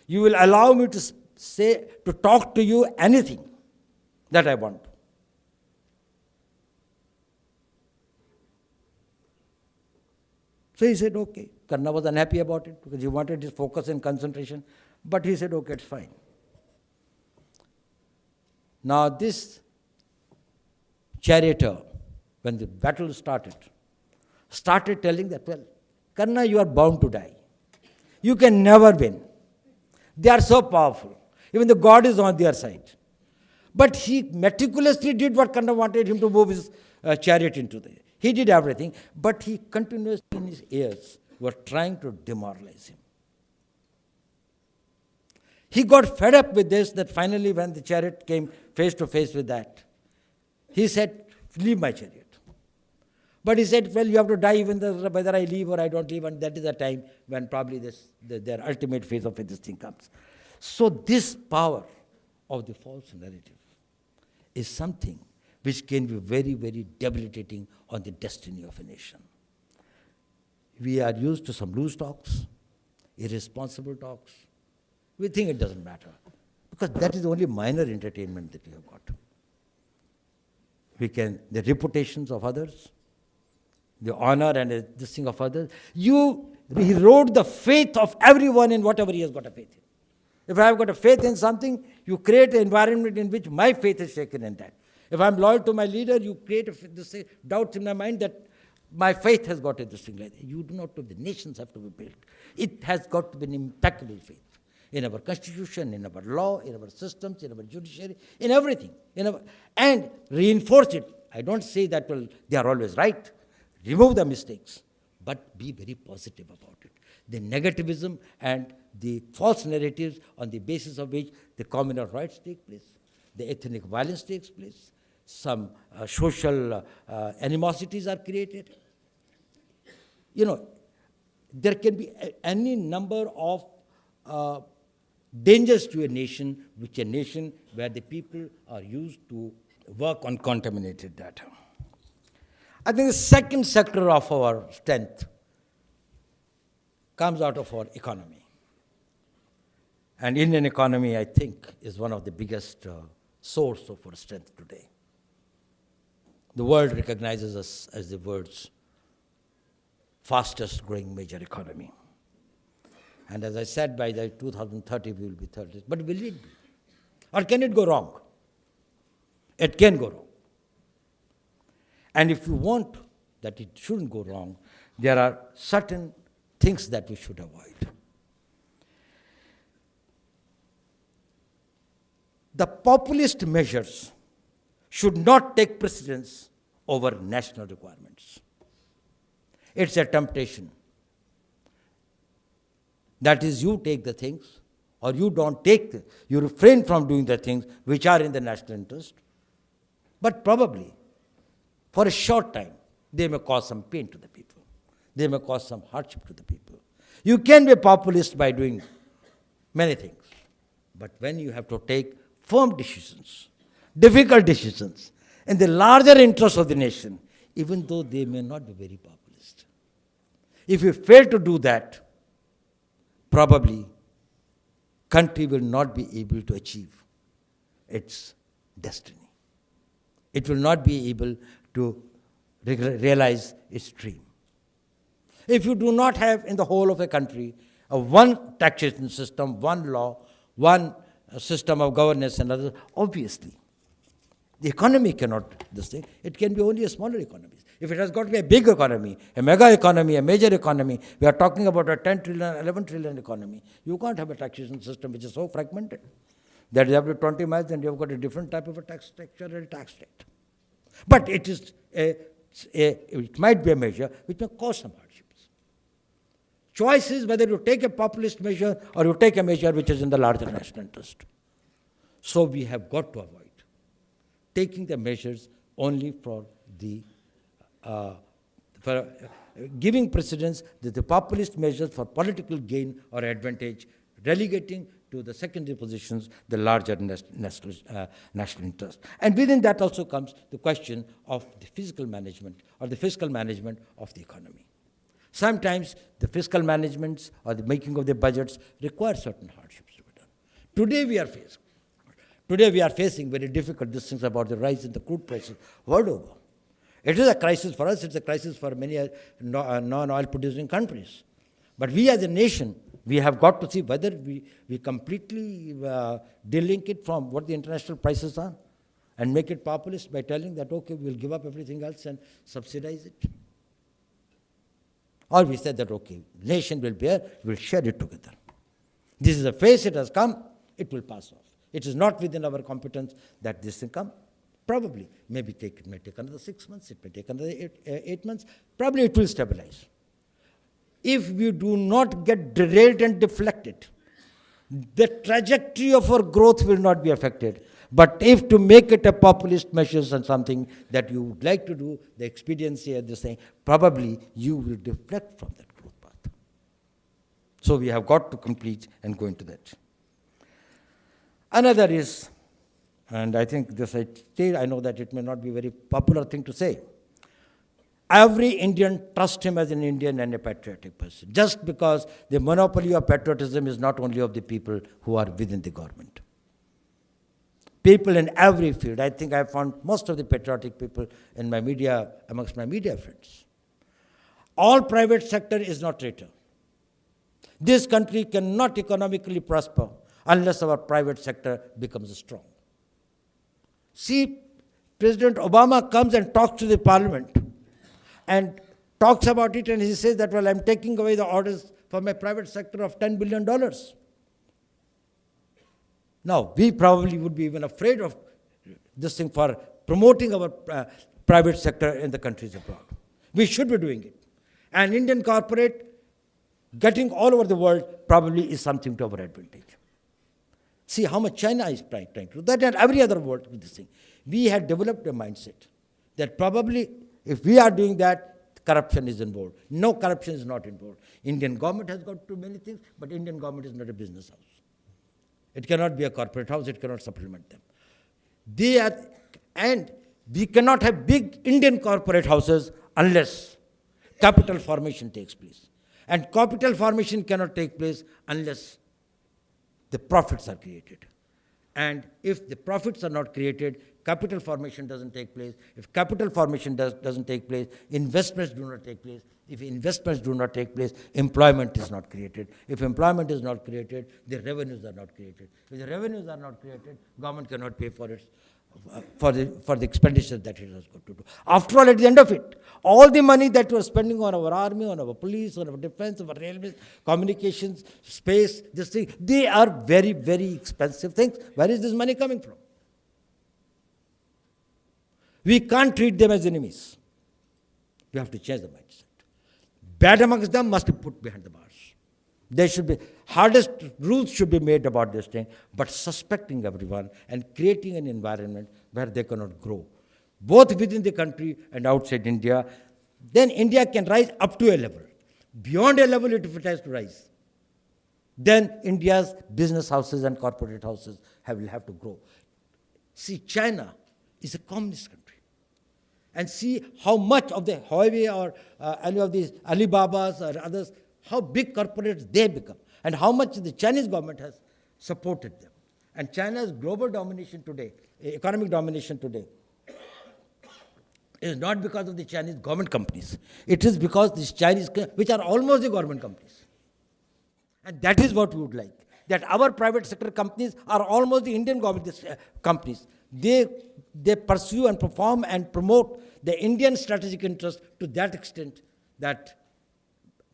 you will allow me to talk to you anything that I want. So he said, okay. Karna was unhappy about it because he wanted his focus and concentration. But he said, okay, it's fine. Now this charioteer, when the battle started telling that, well, Karna, you are bound to die. You can never win. They are so powerful. Even the God is on their side. But he meticulously did what Karna wanted him to move his chariot into the. He did everything, but he continuously in his ears were trying to demoralize him. He got fed up with this that finally when the chariot came face to face with that, he said, leave my chariot. But he said, well, you have to die even whether I leave or I don't leave, and that is the time when probably their ultimate phase of this thing comes. So this power of the false narrative is something which can be very, very debilitating on the destiny of a nation. We are used to some loose talks, irresponsible talks. We think it doesn't matter because that is only minor entertainment that we have got. The reputations of others, the honor and this thing of others. He erode the faith of everyone in whatever he has got a faith in. If I have got a faith in something, you create an environment in which my faith is shaken in that. If I'm loyal to my leader, you create this doubt in my mind that my faith has got this thing like that. You do not know. The nations have to be built. It has got to be an impeccable faith in our constitution, in our law, in our systems, in our judiciary, in everything. And reinforce it. I don't say that they are always right. Remove the mistakes, but be very positive about it. The negativism and the false narratives on the basis of which the communal rights take place, the ethnic violence takes place, some social animosities are created. There can be any number of dangers to a nation where the people are used to work on contaminated data. I think the second sector of our strength comes out of our economy. And Indian economy, I think, is one of the biggest source of our strength today. The world recognizes us as the world's fastest growing major economy. And as I said, by the 2030, we will be 30. But will it be? Or can it go wrong? It can go wrong. And if you want that it shouldn't go wrong, there are certain things that we should avoid. The populist measures should not take precedence over national requirements. It's a temptation. That is, you take the things, or you don't take you refrain from doing the things which are in the national interest, but probably for a short time, they may cause some pain to the people. They may cause some hardship to the people. You can be a populist by doing many things, but when you have to take firm decisions, difficult decisions, in the larger interest of the nation, even though they may not be very populist. If you fail to do that, probably country will not be able to achieve its destiny. It will not be able to realize its dream. If you do not have in the whole of a country a one taxation system, one law, one system of governance and others, obviously the economy cannot this thing. It can be only a smaller economy. If it has got to be a big economy, a mega economy, a major economy, we are talking about a 10 trillion, 11 trillion economy. You can't have a taxation system which is so fragmented that every 20 miles and you have got a different type of a tax structure and a tax rate. But it is it might be a measure which may cause some hardships. Choice is whether you take a populist measure or you take a measure which is in the larger national interest. So we have got to avoid taking the measures only for the giving precedence to the populist measures for political gain or advantage, relegating to the secondary positions the larger national interest. And within that also comes the question of the fiscal management or the fiscal management of the economy. Sometimes the fiscal managements or the making of the budgets require certain hardships to be done. Today we are facing very difficult things about the rise in the crude prices world over. It is a crisis for us, it's a crisis for many non-oil producing countries. But we as a nation, we have got to see whether we completely delink it from what the international prices are and make it populist by telling that, okay, we'll give up everything else and subsidize it. Or we said that, okay, nation will bear, we'll share it together. This is a phase, it has come, it will pass off. It is not within our competence that this thing come. Probably, it may take another 6 months, it may take another 8 months. Probably it will stabilize. If we do not get derailed and deflected, the trajectory of our growth will not be affected. But if to make it a populist measures and something that you would like to do, the expediency of this thing, probably you will deflect from that growth path. So we have got to complete and go into that. Another is, and I think this I know that it may not be a very popular thing to say, every Indian trusts him as an Indian and a patriotic person, just because the monopoly of patriotism is not only of the people who are within the government. People in every field. I think I found most of the patriotic people in my media, amongst my media friends. All private sector is not traitor. This country cannot economically prosper unless our private sector becomes strong. See, President Obama comes and talks to the parliament and talks about it, and he says that, well, I'm taking away the orders for my private sector of $10 billion. Now, we probably would be even afraid of this thing for promoting our private sector in the countries abroad. We should be doing it. And Indian corporate getting all over the world probably is something to our advantage. See how much China is trying to do that, and every other world with this thing. We had developed a mindset that probably if we are doing that, corruption is involved. No, corruption is not involved. Indian government has got to do many things, but Indian government is not a business house. It cannot be a corporate house, it cannot supplement them. And we cannot have big Indian corporate houses unless capital formation takes place. And capital formation cannot take place unless the profits are created. And if the profits are not created, capital formation doesn't take place. If capital formation doesn't take place, investments do not take place. If investments do not take place, employment is not created. If employment is not created, the revenues are not created. If the revenues are not created, government cannot pay for the expenditure that it has got to do. After all, at the end of it, all the money that we are spending on our army, on our police, on our defense, on our railways, communications, space, this thing, they are very, very expensive things. Where is this money coming from? We can't treat them as enemies. We have to change the mindset. Bad amongst them must be put behind the bars. There should be, hardest rules should be made about this thing, but suspecting everyone and creating an environment where they cannot grow, both within the country and outside India. Then India can rise up to a level. Beyond a level, if it has to rise, then India's business houses and corporate houses will have to grow. See, China is a communist country. And see how much of the Huawei or any of these Alibabas or others, how big corporates they become, and how much the Chinese government has supported them. And China's global domination today, economic domination today, is not because of the Chinese government companies. It is because these Chinese, which are almost the government companies. And that is what we would like, that our private sector companies are almost the Indian government companies. They pursue and perform and promote the Indian strategic interest to that extent that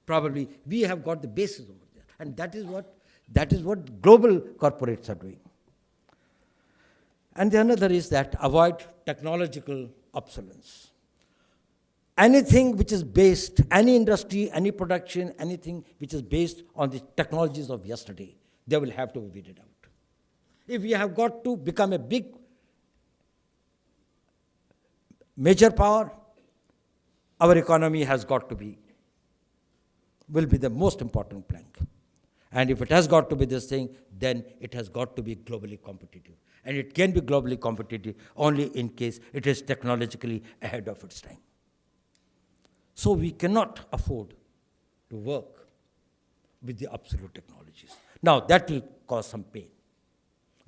probably we have got the basis over there. And that is what global corporates are doing. And the another is that avoid technological obsolescence. Anything which is based, any industry, any production, anything which is based on the technologies of yesterday, they will have to be weeded out. If we have got to become a big major power, our economy will be the most important plank. And if it has got to be this thing, then it has got to be globally competitive. And it can be globally competitive only in case it is technologically ahead of its time. So we cannot afford to work with the absolute technologies. Now, that will cause some pain.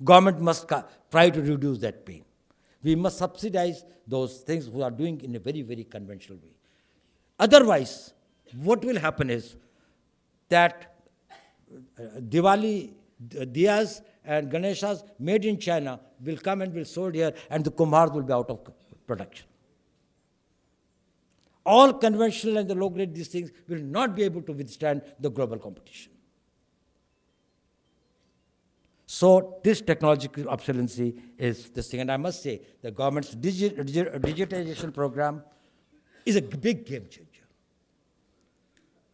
Government must try to reduce that pain. We must subsidize those things who are doing in a very, very conventional way. Otherwise, what will happen is that Diwali, Diyas and Ganeshas made in China will come and will sold here, and the Kumhars will be out of production. All conventional and the low-grade these things will not be able to withstand the global competition. So this technological obsolescence is this thing. And I must say, the government's digitization program is a big game changer.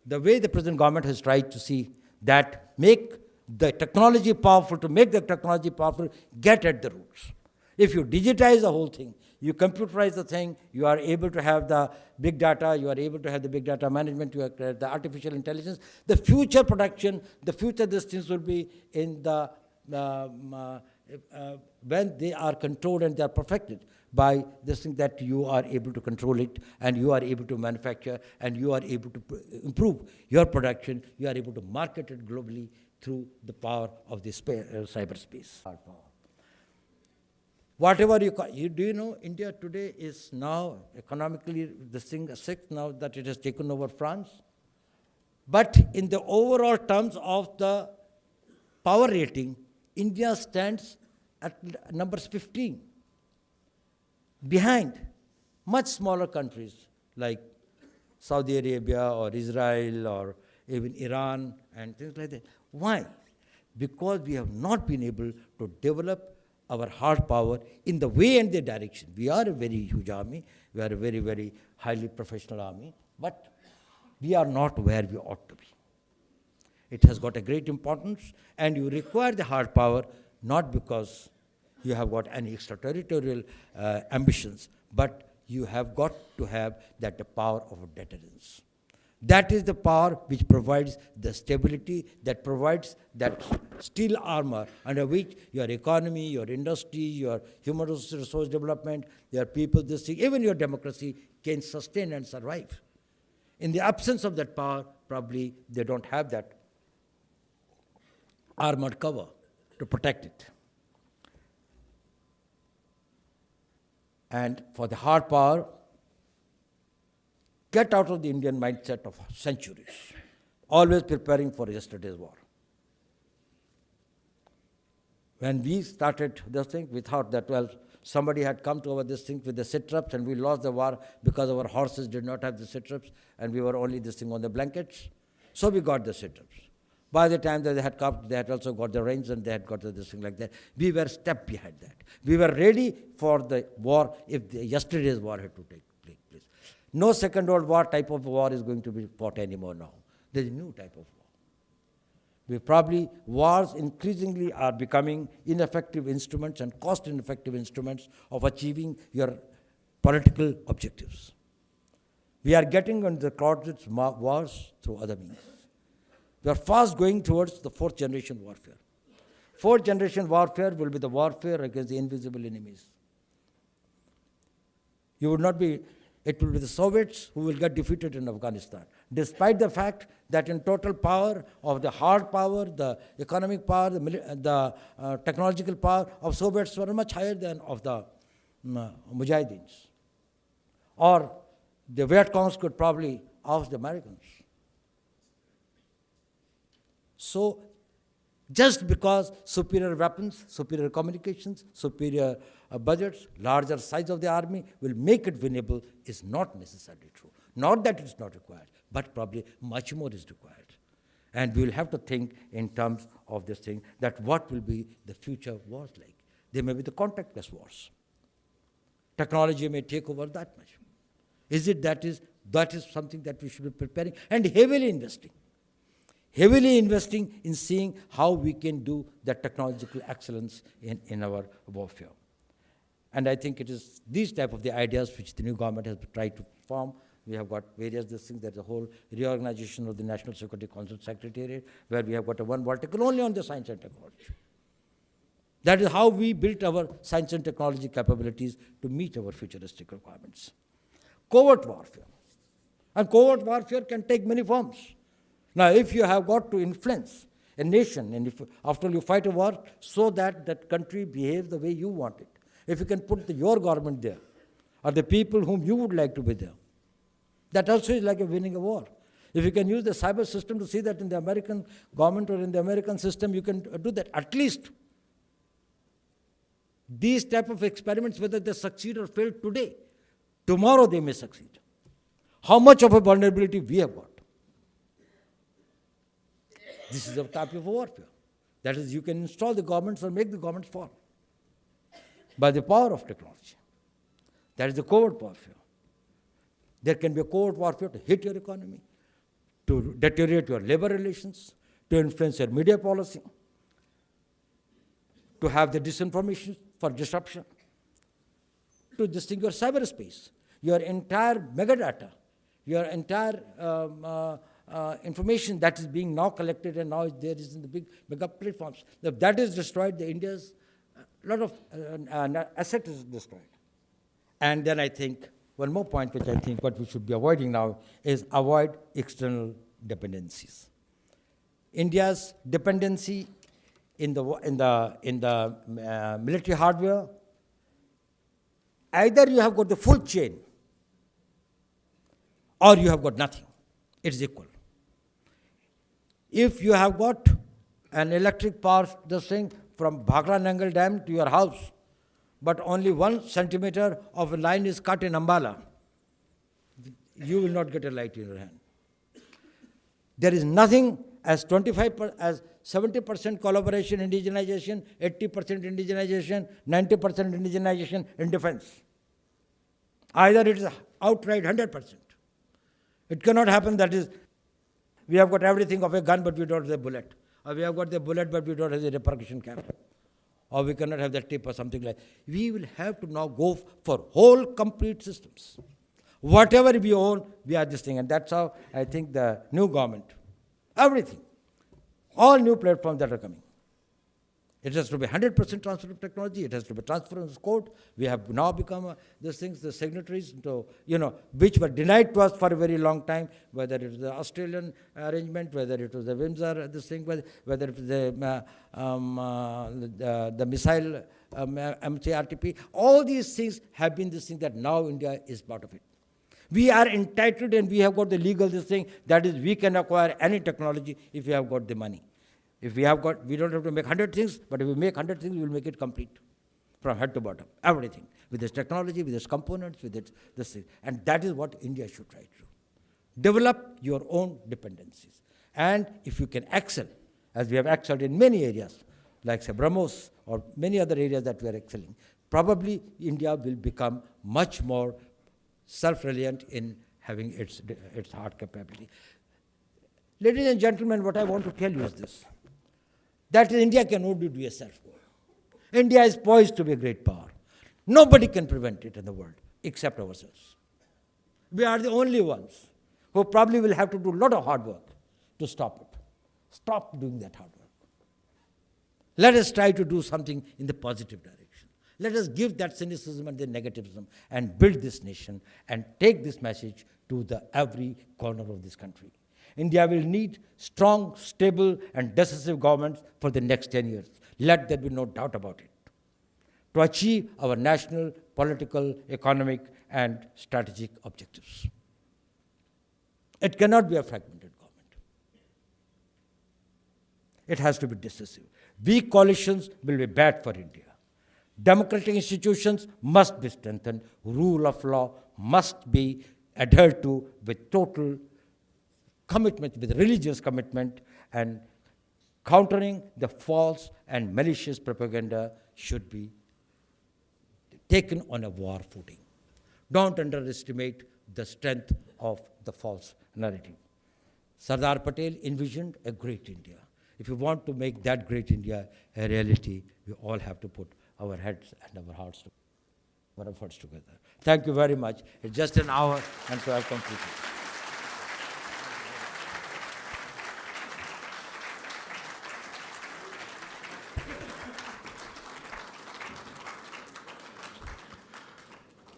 The way the present government has tried to see that make the technology powerful, to make the technology powerful, get at the roots. If you digitize the whole thing, you computerize the thing, you are able to have the big data, you are able to have the big data management, you have the artificial intelligence. The future production, the future these things will be in the when they are controlled and they are perfected by this thing, that you are able to control it and you are able to manufacture and you are able to improve your production, you are able to market it globally through the power of the cyberspace. Whatever do you know, India today is now economically this thing sixth now that it has taken over France. But in the overall terms of the power rating, India stands at numbers 15, behind much smaller countries like Saudi Arabia or Israel or even Iran and things like that. Why? Because we have not been able to develop our hard power in the way and the direction. We are a very huge army, we are a very, very highly professional army, but we are not where we ought to be. It has got a great importance, and you require the hard power not because you have got any extraterritorial ambitions, but you have got to have that the power of deterrence. That is the power which provides the stability, that provides that steel armor under which your economy, your industry, your human resource development, your people, this thing, even your democracy can sustain and survive. In the absence of that power, probably they don't have that armored cover to protect it. And for the hard power, get out of the Indian mindset of centuries, always preparing for yesterday's war. When we started this thing, we thought that, well, somebody had come to our this thing with the satraps and we lost the war because our horses did not have the satraps and we were only this thing on the blankets. So we got the satraps. By the time that they had come, they had also got the reins and they had got this thing like that. We were a step behind that. We were ready for the war if yesterday's war had to take place. No Second World War type of war is going to be fought anymore now. There is a new type of war. Wars increasingly are becoming ineffective instruments and cost-ineffective instruments of achieving your political objectives. We are getting into the crowded wars through other means. We are fast going towards the fourth generation warfare. Fourth generation warfare will be the warfare against the invisible enemies. It will be the Soviets who will get defeated in Afghanistan, despite the fact that in total power of the hard power, the economic power, the technological power of Soviets were much higher than of the Mujahideens. Or the Viet Congs could probably oust the Americans. So, just because superior weapons, superior communications, superior budgets, larger size of the army will make it winnable is not necessarily true. Not that it's not required, but probably much more is required. And we will have to think in terms of this thing, that what will be the future wars like. They may be the contactless wars. Technology may take over that much. That is something that we should be preparing and heavily investing in seeing how we can do that technological excellence in our warfare. And I think it is these type of the ideas which the new government has tried to form. We have got various these things. There's a whole reorganization of the National Security Council Secretariat, where we have got a one vertical only on the science and technology. That is how we built our science and technology capabilities to meet our futuristic requirements. Covert warfare. And covert warfare can take many forms. Now, if you have got to influence a nation, and if after all you fight a war, so that that country behaves the way you want it, if you can put your government there, or the people whom you would like to be there, that also is like a winning a war. If you can use the cyber system to see that in the American government or in the American system, you can do that. At least these type of experiments, whether they succeed or fail today, tomorrow they may succeed. How much of a vulnerability we have got? This is a type of warfare. That is, you can install the governments or make the governments fall by the power of technology. That is the covert warfare. There can be a covert warfare to hit your economy, to deteriorate your labor relations, to influence your media policy, to have the disinformation for disruption, to distinguish your cyberspace, your entire megadata, your entire information that is being now collected and now there is in the big mega platforms. If that is destroyed, the India's lot of asset is destroyed. And then I think one more point which I think what we should be avoiding now is avoid external dependencies. India's dependency in the military hardware, either you have got the full chain or you have got nothing. It's equal. If you have got an electric power, this thing from Bhakra Nangal Dam to your house, but only 1 centimeter of a line is cut in Ambala, you will not get a light in your hand. There is nothing as 70% collaboration, indigenization, 80% indigenization, 90% indigenization in defense. Either it is outright 100%. It cannot happen that is, we have got everything of a gun but we don't have the bullet. Or we have got the bullet but we don't have the repercussion cap. Or we cannot have the tip or something like that. We will have to now go for whole complete systems. Whatever we own, we are this thing. And that's how I think the new government, everything, all new platforms that are coming. It has to be 100% transfer of technology. It has to be transference code. We have now become these things, the signatories, to, which were denied to us for a very long time, whether it was the Australian arrangement, whether it was the Windsor, this thing, whether it was the missile MCRTP. All these things have been this thing that now India is part of it. We are entitled and we have got the legal this thing, that is, we can acquire any technology if we have got the money. If we have got, we don't have to make 100 things, but if we make 100 things, we will make it complete from head to bottom, everything, with its technology, with its components, with its this thing. And that is what India should try to do. Develop your own dependencies. And if you can excel, as we have excelled in many areas, like say BrahMos or many other areas that we are excelling, probably India will become much more self-reliant in having its hard capability. Ladies and gentlemen, what I want to tell you is this. That is, India can only do a self-goal. India is poised to be a great power. Nobody can prevent it in the world except ourselves. We are the only ones who probably will have to do a lot of hard work to stop it. Stop doing that hard work. Let us try to do something in the positive direction. Let us give that cynicism and the negativism and build this nation and take this message to every corner of this country. India will need strong, stable, and decisive governments for the next 10 years. Let there be no doubt about it. To achieve our national, political, economic, and strategic objectives. It cannot be a fragmented government. It has to be decisive. Weak coalitions will be bad for India. Democratic institutions must be strengthened. Rule of law must be adhered to with total commitment, with religious commitment, and countering the false and malicious propaganda should be taken on a war footing. Don't underestimate the strength of the false narrative. Sardar Patel envisioned a great India. If you want to make that great India a reality, we all have to put our heads and our hearts together. our efforts together. Thank you very much. It's just an hour, and so I've completed.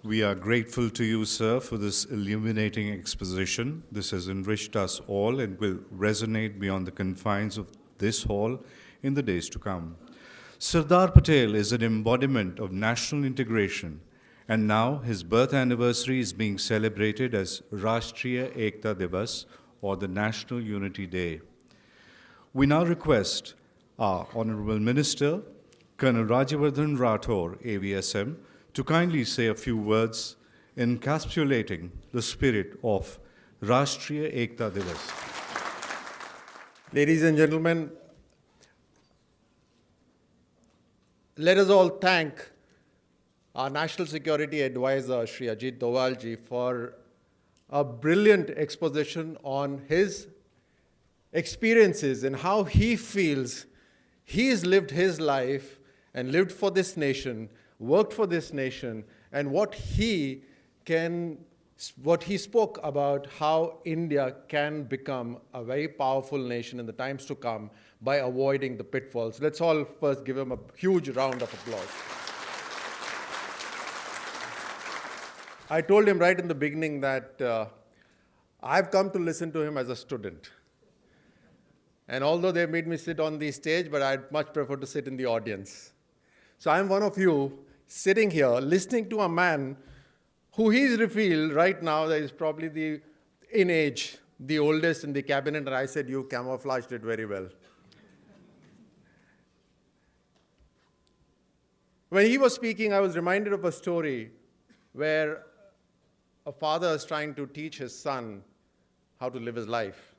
We are grateful to you, sir, for this illuminating exposition. This has enriched us all and will resonate beyond the confines of this hall in the days to come. Sardar Patel is an embodiment of national integration, and now his birth anniversary is being celebrated as Rashtriya Ekta Divas, or the National Unity Day. We now request our Honorable Minister, Colonel Rajyavardhan Rathore, AVSM, to kindly say a few words encapsulating the spirit of Rashtriya Ekta Divas. Ladies and gentlemen, let us all thank our National Security Advisor, Shri Ajit Doval ji, for a brilliant exposition on his experiences and how he feels he's lived his life and lived for this nation, worked for this nation, and what he spoke about how India can become a very powerful nation in the times to come by avoiding the pitfalls. Let's all first give him a huge round of applause. I told him right in the beginning that I've come to listen to him as a student. And although they made me sit on the stage, but I'd much prefer to sit in the audience. So I'm one of you sitting here listening to a man who he's revealed right now that is probably in age, the oldest in the cabinet, and I said, you camouflaged it very well. When he was speaking, I was reminded of a story where a father is trying to teach his son how to live his life.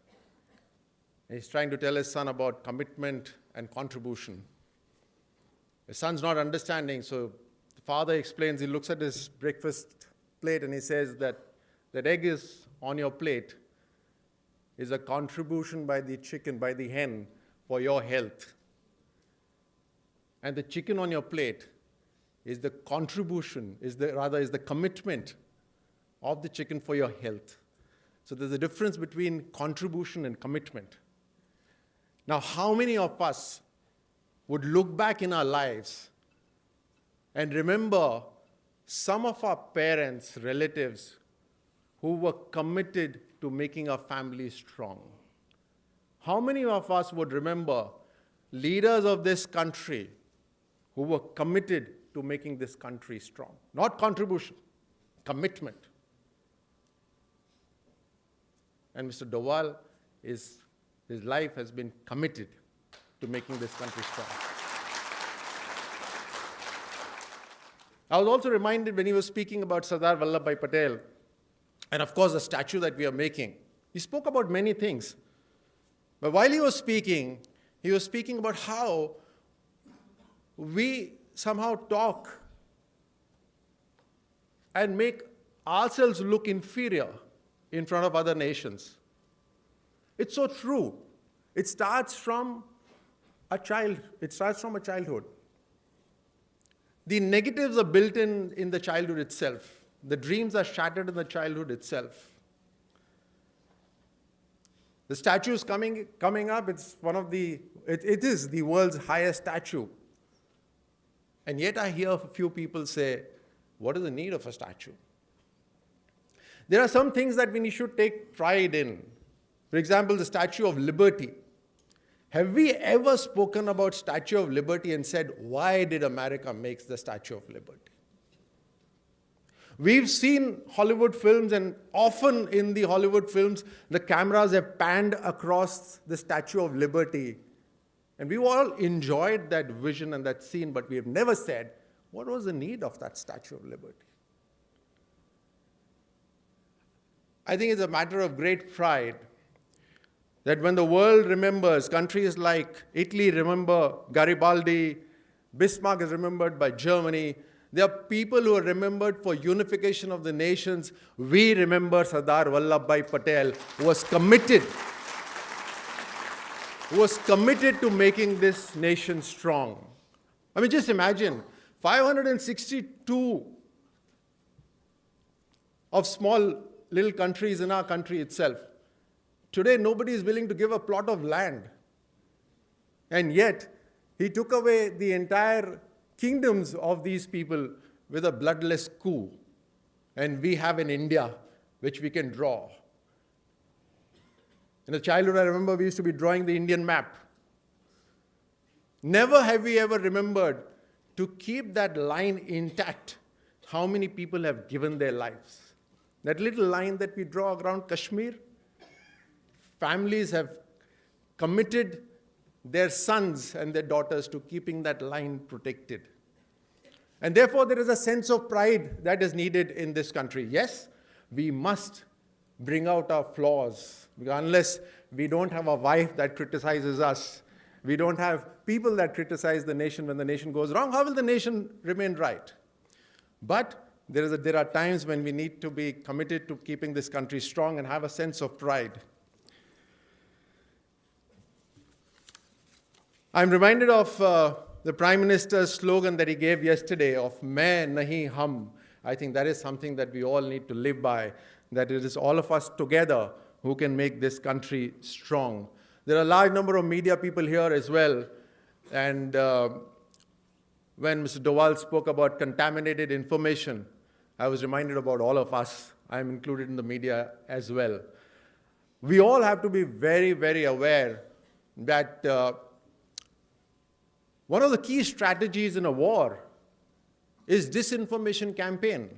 He's trying to tell his son about commitment and contribution. His son's not understanding, so the father explains, he looks at his breakfast plate and he says that egg is on your plate is a contribution by the chicken, by the hen, for your health. And the chicken on your plate is the contribution, is the commitment of the chicken for your health. So there's a difference between contribution and commitment. Now, how many of us would look back in our lives and remember some of our parents, relatives, who were committed to making our family strong? How many of us would remember leaders of this country who were committed to making this country strong? Not contribution, commitment. And Mr. Doval, his life has been committed to making this country strong. I was also reminded when he was speaking about Sardar Vallabhbhai Patel, and of course the statue that we are making. He spoke about many things. But while he was speaking about how we somehow talk and make ourselves look inferior in front of other nations. It's so true. It starts from a childhood. The negatives are built in the childhood itself. The dreams are shattered in the childhood itself. The statue is coming up. It is the world's highest statue. And yet I hear a few people say, what is the need of a statue? There are some things that we should take pride in. For example, the Statue of Liberty. Have we ever spoken about Statue of Liberty and said, why did America make the Statue of Liberty? We've seen Hollywood films, and often in the Hollywood films, the cameras have panned across the Statue of Liberty. And we've all enjoyed that vision and that scene, but we have never said, what was the need of that Statue of Liberty? I think it's a matter of great pride that when the world remembers, countries like Italy remember Garibaldi, Bismarck is remembered by Germany. There are people who are remembered for unification of the nations. We remember Sardar Vallabhbhai Patel, who was committed to making this nation strong. I mean, just imagine, 562 of small little countries in our country itself. Today, nobody is willing to give a plot of land. And yet, he took away the entire kingdoms of these people with a bloodless coup. And we have an India which we can draw. In the childhood, I remember we used to be drawing the Indian map. Never have we ever remembered to keep that line intact, how many people have given their lives. That little line that we draw around Kashmir, families have committed their sons and their daughters to keeping that line protected. And therefore, there is a sense of pride that is needed in this country. Yes, we must bring out our flaws, because unless we don't have a wife that criticizes us, we don't have people that criticize the nation when the nation goes wrong, how will the nation remain right? But there are times when we need to be committed to keeping this country strong and have a sense of pride. I'm reminded of the Prime Minister's slogan that he gave yesterday of "Main nahi hum." I think that is something that we all need to live by, that it is all of us together who can make this country strong. There are a large number of media people here as well. And when Mr. Doval spoke about contaminated information, I was reminded about all of us. I'm included in the media as well. We all have to be very, very aware that one of the key strategies in a war is disinformation campaign.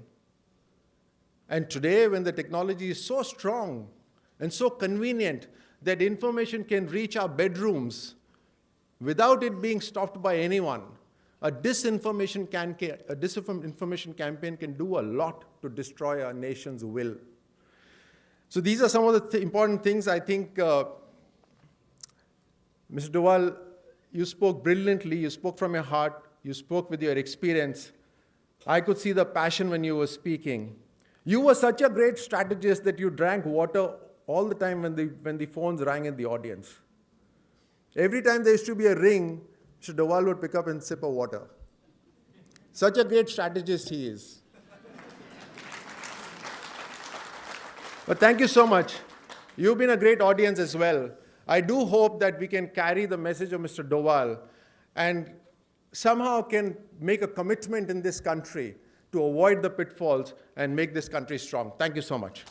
And today, when the technology is so strong and so convenient that information can reach our bedrooms without it being stopped by anyone, a disinformation campaign can do a lot to destroy our nation's will. So these are some of the important things. I think, Mr. Doval, you spoke brilliantly, you spoke from your heart, you spoke with your experience. I could see the passion when you were speaking. You were such a great strategist that you drank water all the time when the phones rang in the audience. Every time there used to be a ring, Mr. Doval would pick up and sip of water. Such a great strategist he is. But thank you so much. You've been a great audience as well. I do hope that we can carry the message of Mr. Doval and somehow can make a commitment in this country to avoid the pitfalls and make this country strong. Thank you so much.